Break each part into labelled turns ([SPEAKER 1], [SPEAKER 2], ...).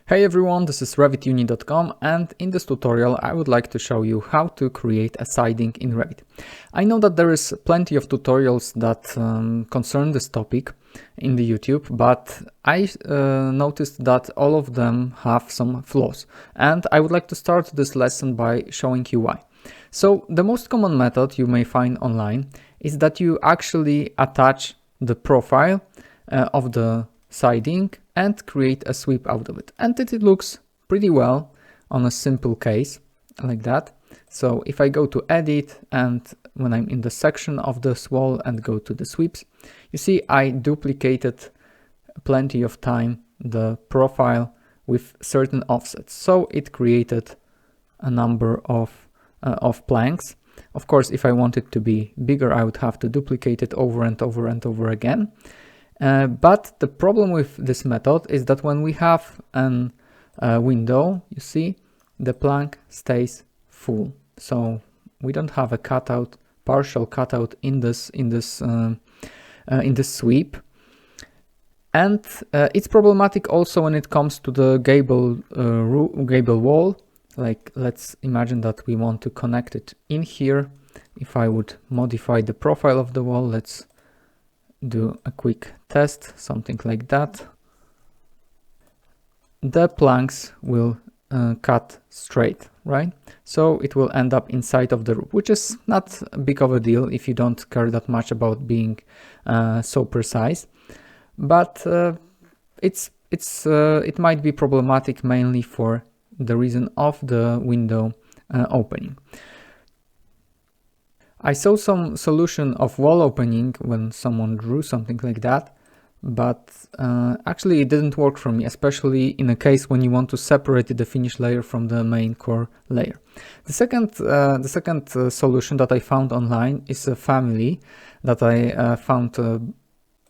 [SPEAKER 1] Hey everyone, this is revituni.com, and in this tutorial I would like to show you how to create a siding in Revit. I know that there is plenty of tutorials that concern this topic in the YouTube, but I noticed that all of them have some flaws, and I would like to start this lesson by showing you why. So the most common method you may find online is that you actually attach the profile of the siding and create a sweep out of it, and it looks pretty well on a simple case like that. So if I go to edit, and when I'm in the section of this wall and go to the sweeps, you see I duplicated plenty of time the profile with certain offsets, so it created a number of planks. Of course, if I want it to be bigger, I would have to duplicate it over and over and over again. But the problem with this method is that when we have an window, you see the plank stays full. So we don't have a cutout, partial cutout in this sweep. And it's problematic also when it comes to the gable wall. Like, let's imagine that we want to connect it in here. If I would modify the profile of the wall, let's do a quick test, something like that. The planks will cut straight, right? So it will end up inside of the roof, which is not big of a deal if you don't care that much about being so precise. But it might be problematic mainly for the reason of the window opening. I saw some solution of wall opening when someone drew something like that, but actually it didn't work for me, especially in a case when you want to separate the finish layer from the main core layer. The second solution that I found online is a family that I found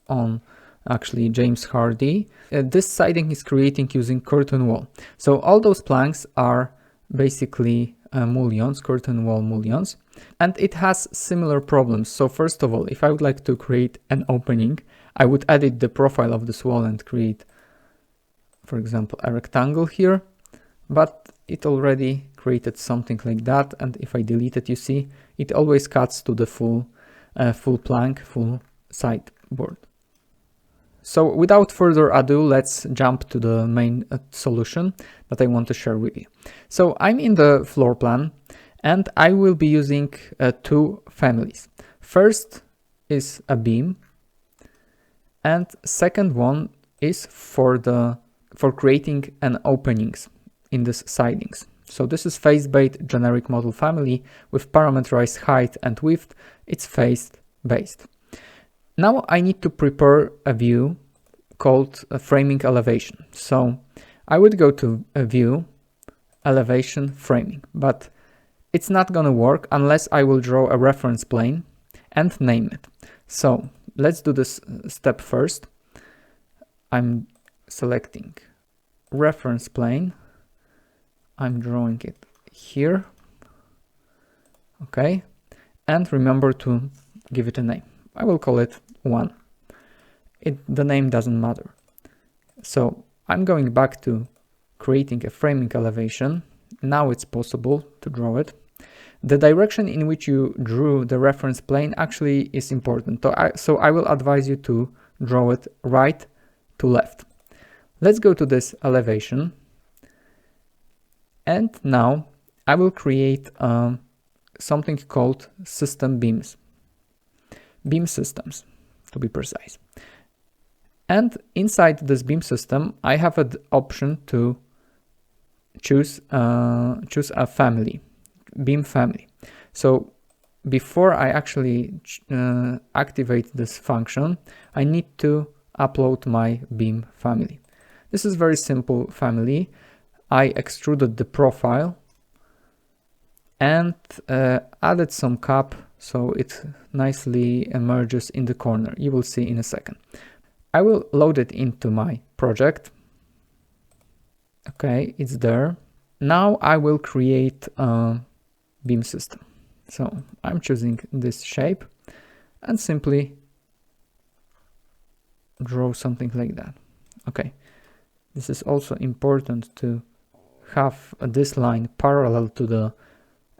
[SPEAKER 1] on actually James Hardy. This siding is creating using curtain wall. So all those planks are basically mullions, curtain wall mullions, and it has similar problems. So first of all, if I would like to create an opening, I would edit the profile of this wall and create, for example, a rectangle here, but it already created something like that. And if I delete it, you see it always cuts to the full plank, full sideboard. So without further ado, let's jump to the main solution that I want to share with you. So I'm in the floor plan, and I will be using two families. First is a beam, and second one is for creating an openings in this sidings. So this is face-based generic model family with parameterized height and width. It's face-based. Now I need to prepare a view called a framing elevation. So I would go to a view, elevation, framing, but it's not gonna work unless I will draw a reference plane and name it. So let's do this step first. I'm selecting reference plane. I'm drawing it here. Okay. And remember to give it a name. I will call it 1. The name doesn't matter. So I'm going back to creating a framing elevation. Now it's possible to draw it. The direction in which you drew the reference plane actually is important. So I will advise you to draw it right to left. Let's go to this elevation. And now I will create something called system beams. Beam systems, to be precise. And inside this beam system, I have an option to choose a family, beam family. So before I actually activate this function, I need to upload my beam family. This is very simple family. I extruded the profile and added some cap so it nicely emerges in the corner. You will see in a second. I will load it into my project. Okay, it's there. Now I will create a beam system. So I'm choosing this shape and simply draw something like that. Okay, This is also important to have this line parallel to the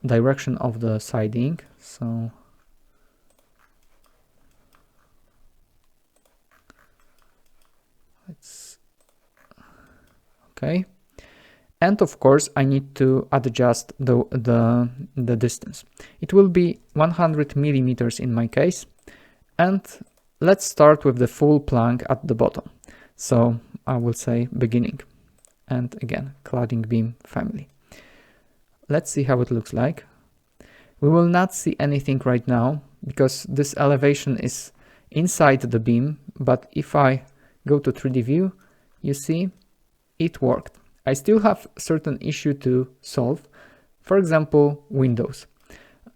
[SPEAKER 1] direction of the siding. So let's, okay. And of course, I need to adjust the distance. It will be 100 millimeters in my case. And let's start with the full plank at the bottom. So I will say beginning. And again, cladding beam family. Let's see how it looks like. We will not see anything right now because this elevation is inside the beam. But if I go to 3D view, you see it worked. I still have certain issue to solve. For example, windows.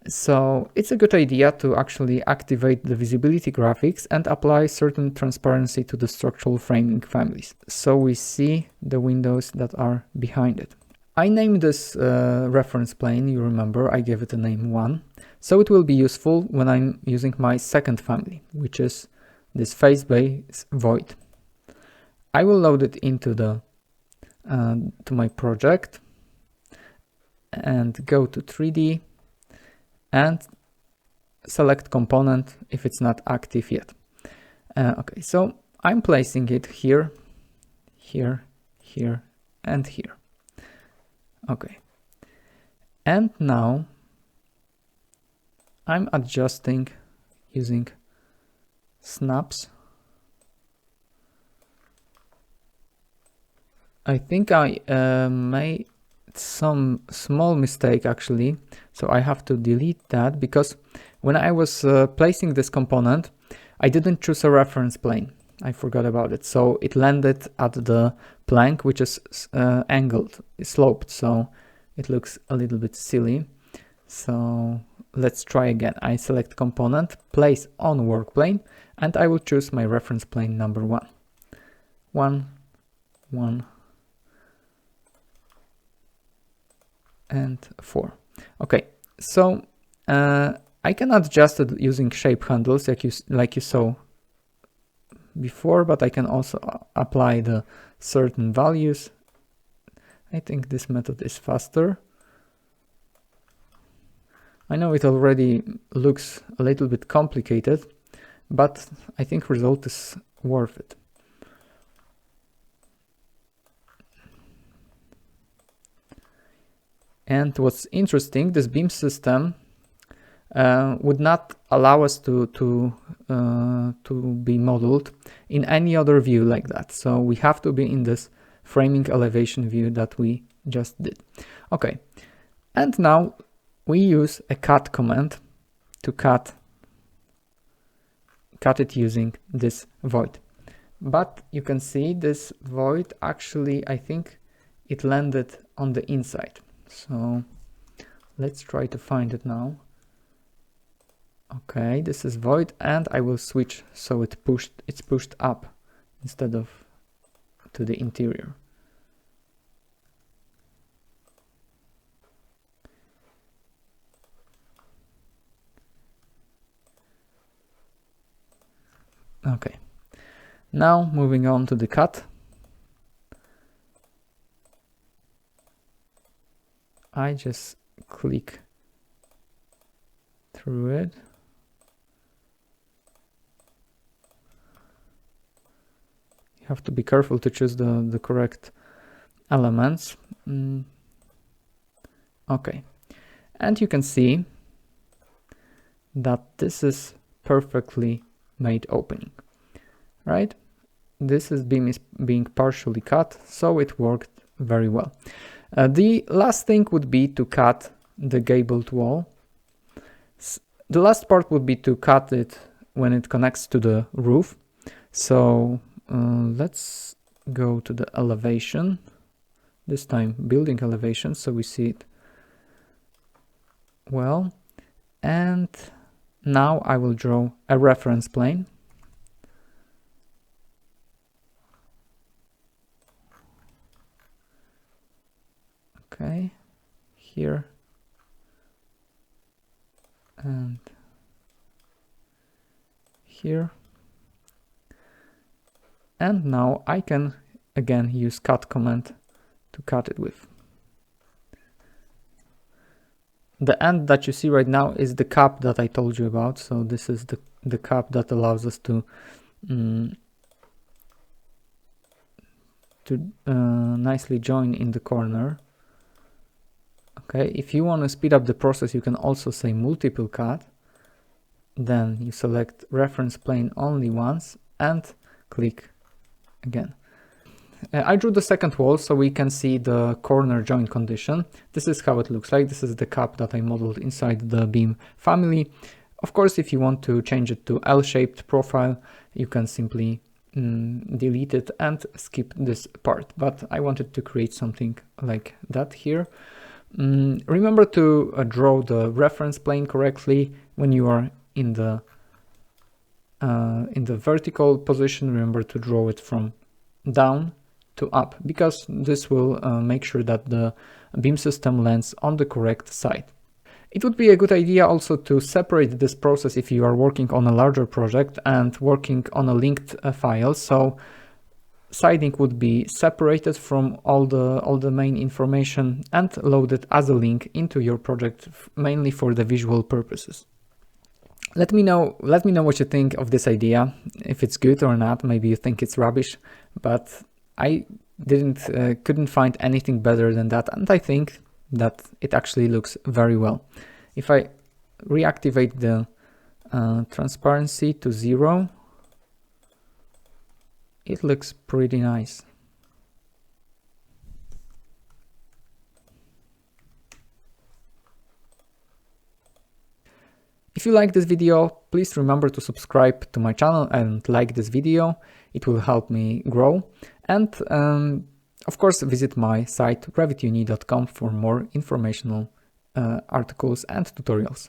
[SPEAKER 1] So it's a good idea to actually activate the visibility graphics and apply certain transparency to the structural framing families. So we see the windows that are behind it. I named this reference plane, you remember, I gave it a name 1. So it will be useful when I'm using my second family, which is this face base void. I will load it into the to my project and go to 3D and select component if it's not active yet. Okay, so I'm placing it here, here, here, and here. Okay, and now I'm adjusting using snaps. I think I made some small mistake actually, so I have to delete that because when I was placing this component, I didn't choose a reference plane. I forgot about it, so it landed at the plank, which is angled, sloped, so it looks a little bit silly. So let's try again. I select component, place on work plane, and I will choose my reference plane number 1. 1, 1, and 4. Okay, so I can adjust it using shape handles like you saw before, but I can also apply the certain values. I think this method is faster. I know it already looks a little bit complicated, but I think result is worth it. And what's interesting, this beam system would not allow us to be modeled in any other view like that. So we have to be in this framing elevation view that we just did. Okay, and now we use a cut command to cut it using this void. But you can see this void actually, I think it landed on the inside. So let's try to find it now. Okay, this is void, and I will switch so it's pushed up instead of to the interior. Okay, now moving on to the cut. I just click through it. You have to be careful to choose the correct elements. Okay, and you can see that this is perfectly made opening, right? This beam is being partially cut, so it worked very well. The last thing would be to cut the gabled wall. The last part would be to cut it when it connects to the roof. So let's go to the elevation, this time building elevation, so we see it well. And now I will draw a reference plane. Okay, here and here. And now I can again use cut command to cut it with. The end that you see right now is the cap that I told you about. So this is the cap that allows us to nicely join in the corner. Okay, if you want to speed up the process, you can also say multiple cut. Then you select reference plane only once and click again. I drew the second wall so we can see the corner join condition. This is how it looks like. This is the cap that I modeled inside the beam family. Of course, if you want to change it to L-shaped profile, you can simply delete it and skip this part. But I wanted to create something like that here. Remember to draw the reference plane correctly when you are in the vertical position. Remember to draw it from down to up, because this will make sure that the beam system lands on the correct side. It would be a good idea also to separate this process if you are working on a larger project and working on a linked file. So siding would be separated from all the main information and loaded as a link into your project, mainly for the visual purposes. Let me know what you think of this idea, if it's good or not. Maybe you think it's rubbish, but I couldn't find anything better than that, and I think that it actually looks very well. If I reactivate the transparency to 0, it looks pretty nice. If you like this video, please remember to subscribe to my channel and like this video. It will help me grow. And of course, visit my site revituni.com for more informational articles and tutorials.